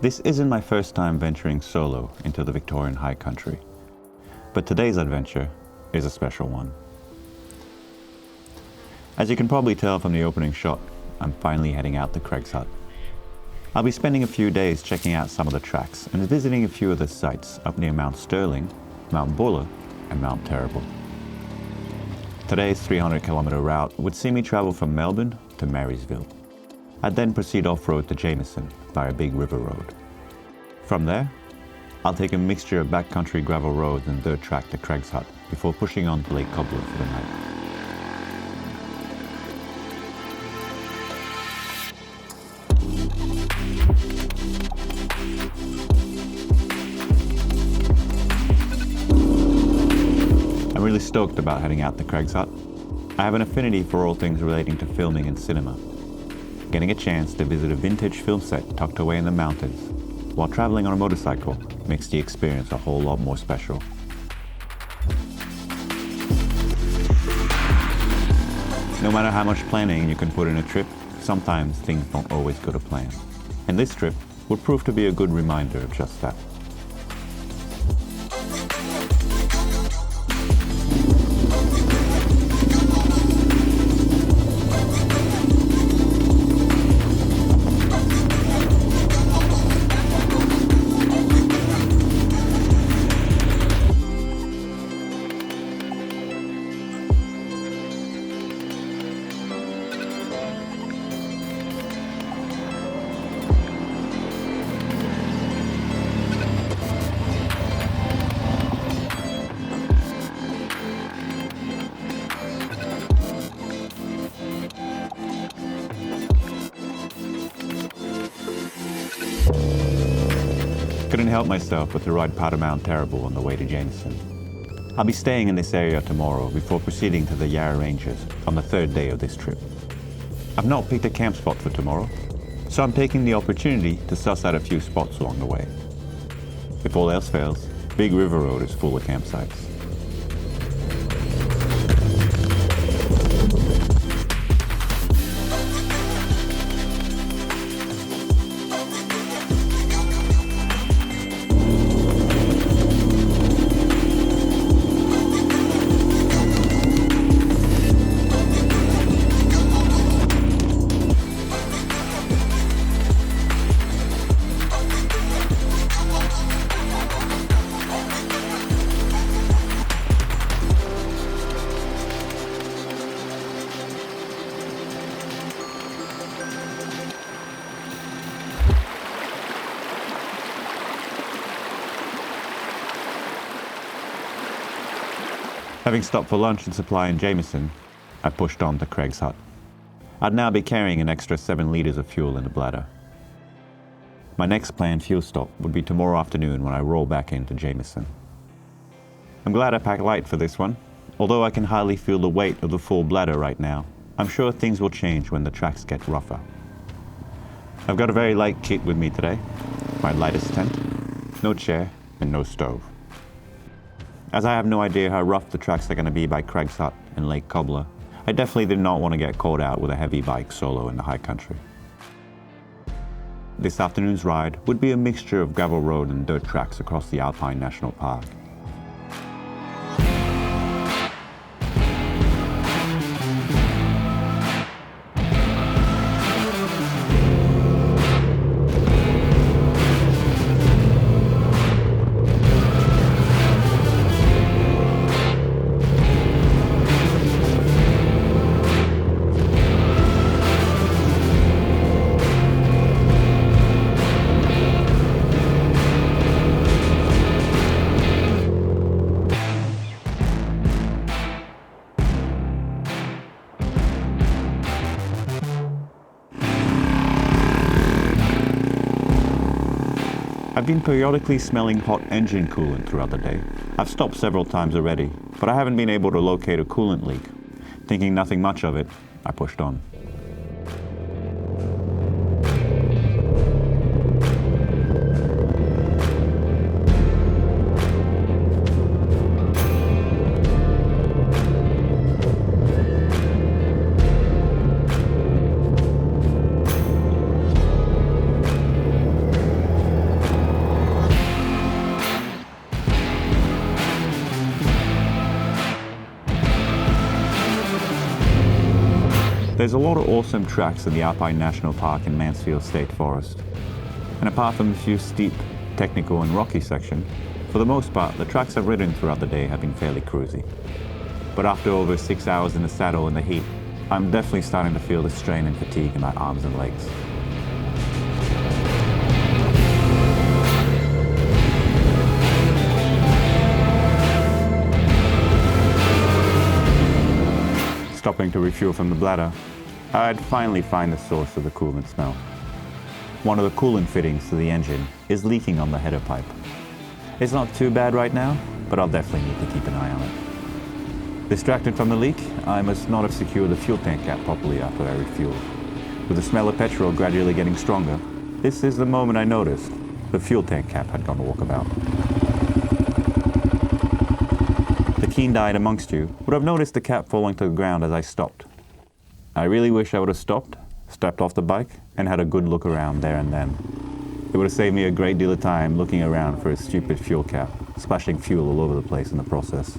This isn't my first time venturing solo into the Victorian high country, but today's adventure is a special one. As you can probably tell from the opening shot, I'm finally heading out to Craig's Hut. I'll be spending a few days checking out some of the tracks and visiting a few of the sites up near Mount Sterling, Mount Buller, and Mount Terrible. Today's 300-kilometer route would see me travel from Melbourne to Marysville. I'd then proceed off-road to Jameson via Big River Road. From there, I'll take a mixture of backcountry gravel roads and dirt track to Craig's Hut before pushing on to Lake Cobbler for the night. I'm really stoked about heading out to Craig's Hut. I have an affinity for all things relating to filming and cinema. Getting a chance to visit a vintage film set tucked away in the mountains while traveling on a motorcycle makes the experience a whole lot more special. No matter how much planning you can put in a trip, sometimes things don't always go to plan. And this trip would prove to be a good reminder of just that. Couldn't help myself but to ride part of Mount Terrible on the way to Jameson. I'll be staying in this area tomorrow before proceeding to the Yarra Ranges on the third day of this trip. I've not picked a camp spot for tomorrow, so I'm taking the opportunity to suss out a few spots along the way. If all else fails, Big River Road is full of campsites. Having stopped for lunch and supply in Jameson, I pushed on to Craig's Hut. I'd now be carrying an extra 7 litres of fuel in the bladder. My next planned fuel stop would be tomorrow afternoon when I roll back into Jameson. I'm glad I packed light for this one. Although I can hardly feel the weight of the full bladder right now, I'm sure things will change when the tracks get rougher. I've got a very light kit with me today. My lightest tent, no chair, and no stove. As I have no idea how rough the tracks are going to be by Craig's Hut and Lake Cobbler, I definitely did not want to get caught out with a heavy bike solo in the high country. This afternoon's ride would be a mixture of gravel road and dirt tracks across the Alpine National Park. I've been periodically smelling hot engine coolant throughout the day. I've stopped several times already, but I haven't been able to locate a coolant leak. Thinking nothing much of it, I pushed on. There's a lot of awesome tracks in the Alpine National Park in Mansfield State Forest. And apart from a few steep, technical and rocky sections, for the most part, the tracks I've ridden throughout the day have been fairly cruisy. But after over 6 hours in the saddle in the heat, I'm definitely starting to feel the strain and fatigue in my arms and legs. Stopping to refuel from the bladder, I'd finally find the source of the coolant smell. One of the coolant fittings to the engine is leaking on the header pipe. It's not too bad right now, but I'll definitely need to keep an eye on it. Distracted from the leak, I must not have secured the fuel tank cap properly after I refueled. With the smell of petrol gradually getting stronger, this is the moment I noticed the fuel tank cap had gone walkabout. The keen-eyed amongst you would have noticed the cap falling to the ground as I stopped. I really wish I would have stopped, stepped off the bike, and had a good look around there and then. It would have saved me a great deal of time looking around for a stupid fuel cap, splashing fuel all over the place in the process.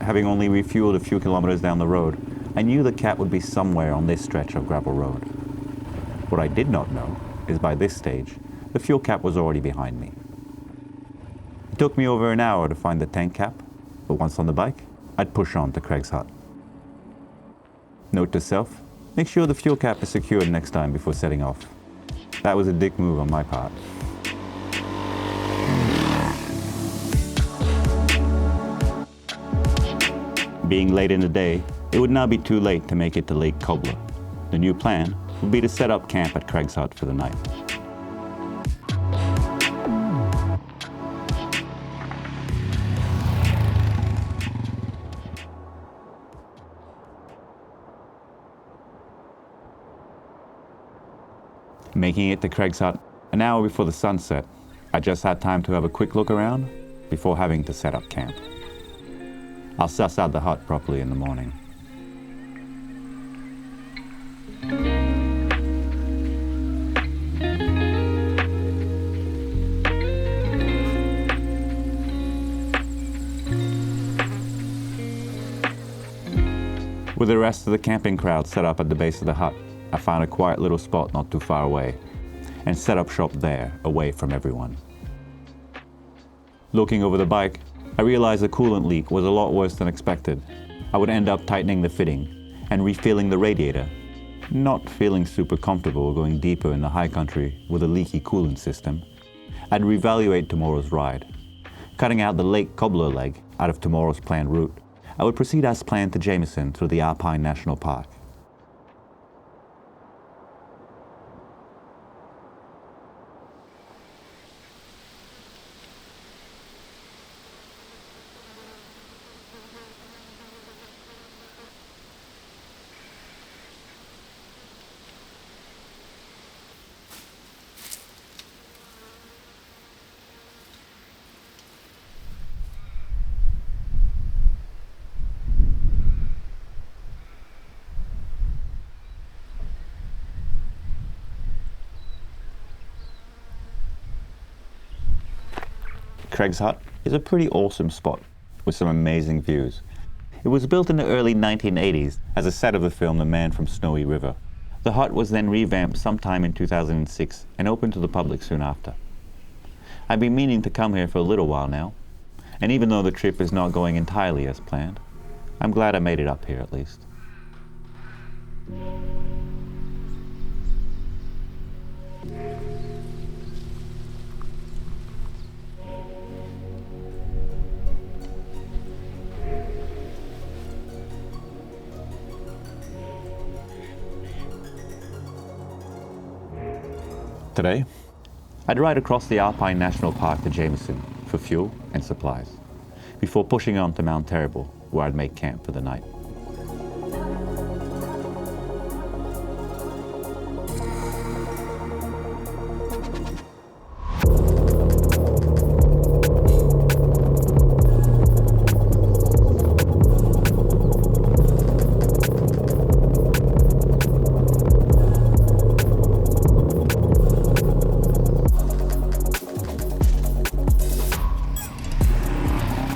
Having only refueled a few kilometers down the road, I knew the cap would be somewhere on this stretch of gravel road. What I did not know is by this stage, the fuel cap was already behind me. It took me over an hour to find the tank cap, but once on the bike, I'd push on to Craig's hut. Note to self, make sure the fuel cap is secured next time before setting off. That was a dick move on my part. Being late in the day, it would now be too late to make it to Lake Cobbler. The new plan would be to set up camp at Craig's hut for the night. Making it to Craig's hut an hour before the sunset, I just had time to have a quick look around before having to set up camp. I'll suss out the hut properly in the morning. With the rest of the camping crowd set up at the base of the hut, I found a quiet little spot not too far away and set up shop there, away from everyone. Looking over the bike, I realized the coolant leak was a lot worse than expected. I would end up tightening the fitting and refilling the radiator. Not feeling super comfortable going deeper in the high country with a leaky coolant system, I'd reevaluate tomorrow's ride. Cutting out the Lake Cobbler leg out of tomorrow's planned route, I would proceed as planned to Jameson through the Alpine National Park. Craig's hut is a pretty awesome spot with some amazing views. It was built in the early 1980s as a set of the film The Man from Snowy River. The hut was then revamped sometime in 2006 and opened to the public soon after. I've been meaning to come here for a little while now, and even though the trip is not going entirely as planned, I'm glad I made it up here at least. Today, I'd ride across the Alpine National Park to Jameson for fuel and supplies, before pushing on to Mount Terrible, where I'd make camp for the night.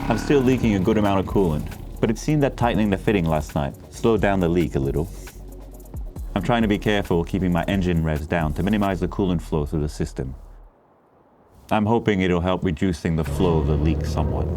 I'm still leaking a good amount of coolant, but it seemed that tightening the fitting last night slowed down the leak a little. I'm trying to be careful, keeping my engine revs down to minimize the coolant flow through the system. I'm hoping it'll help reducing the flow of the leak somewhat.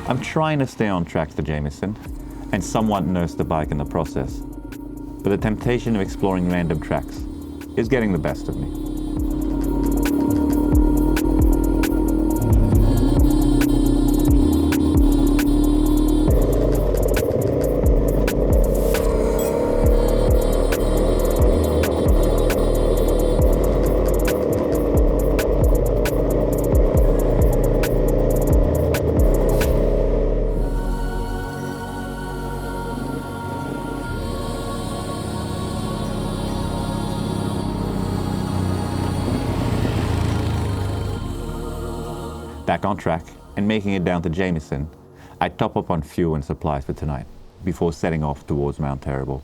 I'm trying to stay on track for Jameson and somewhat nurse the bike in the process, but the temptation of exploring random tracks is getting the best of me. Back on track and making it down to Jameson, I top up on fuel and supplies for tonight before setting off towards Mount Terrible.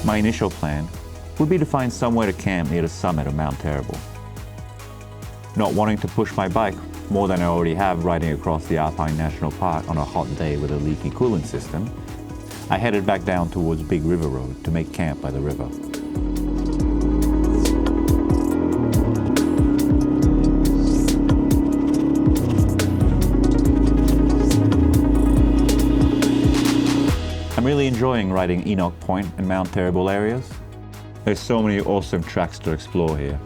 My initial plan would be to find somewhere to camp near the summit of Mount Terrible. Not wanting to push my bike more than I already have riding across the Alpine National Park on a hot day with a leaky coolant system, I headed back down towards Big River Road to make camp by the river. I'm really enjoying riding Enoch Point and Mount Terrible areas. There's so many awesome tracks to explore here.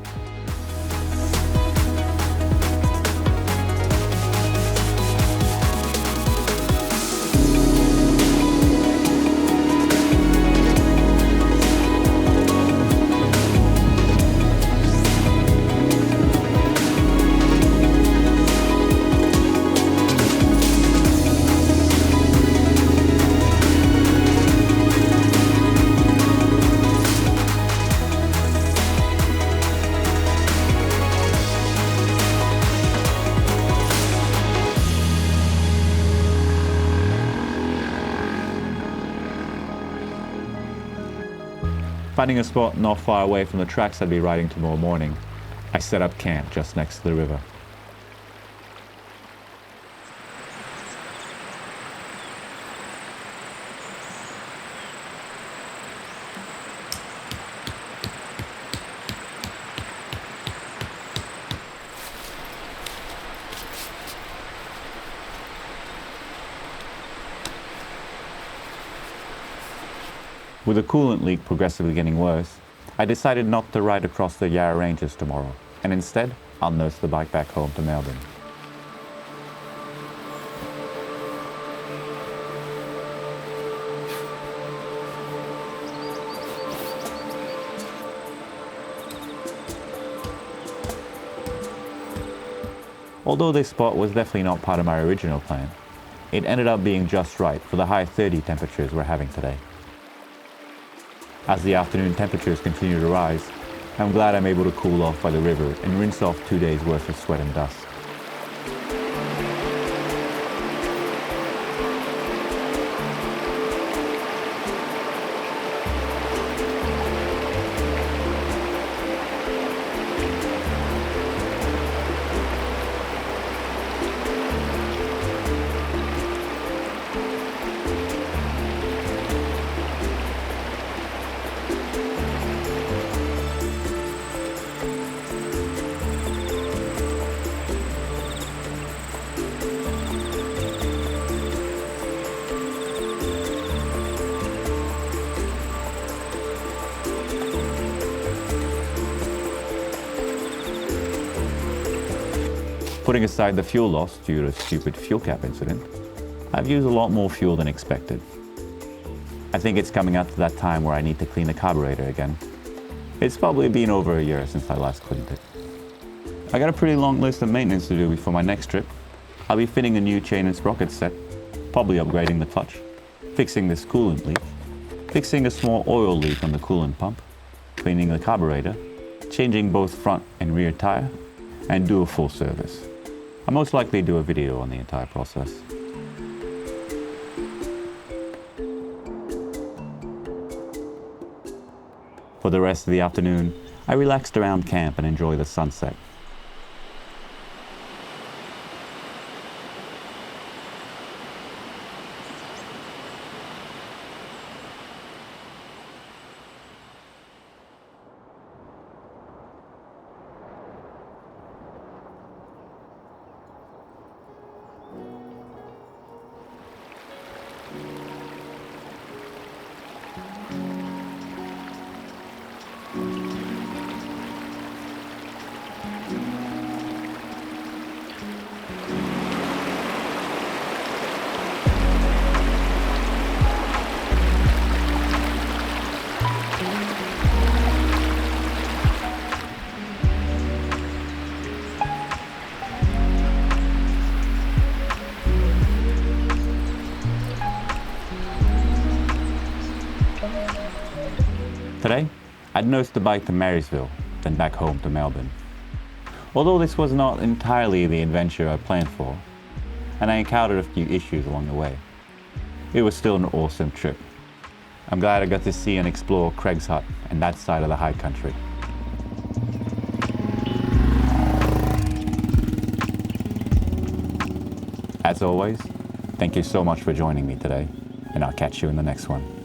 Finding a spot not far away from the tracks I'd be riding tomorrow morning, I set up camp just next to the river. With the coolant leak progressively getting worse, I decided not to ride across the Yarra Ranges tomorrow, and instead, I'll nurse the bike back home to Melbourne. Although this spot was definitely not part of my original plan, it ended up being just right for the high 30 temperatures we're having today. As the afternoon temperatures continue to rise, I'm glad I'm able to cool off by the river and rinse off 2 days worth of sweat and dust. Putting aside the fuel loss due to a stupid fuel cap incident, I've used a lot more fuel than expected. I think it's coming up to that time where I need to clean the carburetor again. It's probably been over a year since I last cleaned it. I got a pretty long list of maintenance to do before my next trip. I'll be fitting a new chain and sprocket set, probably upgrading the clutch, fixing this coolant leak, fixing a small oil leak on the coolant pump, cleaning the carburetor, changing both front and rear tire, and do a full service. I'll most likely do a video on the entire process. For the rest of the afternoon, I relaxed around camp and enjoyed the sunset. Today, I'd nursed the bike to Marysville, then back home to Melbourne. Although this was not entirely the adventure I planned for, and I encountered a few issues along the way, it was still an awesome trip. I'm glad I got to see and explore Craig's Hut and that side of the high country. As always, thank you so much for joining me today, and I'll catch you in the next one.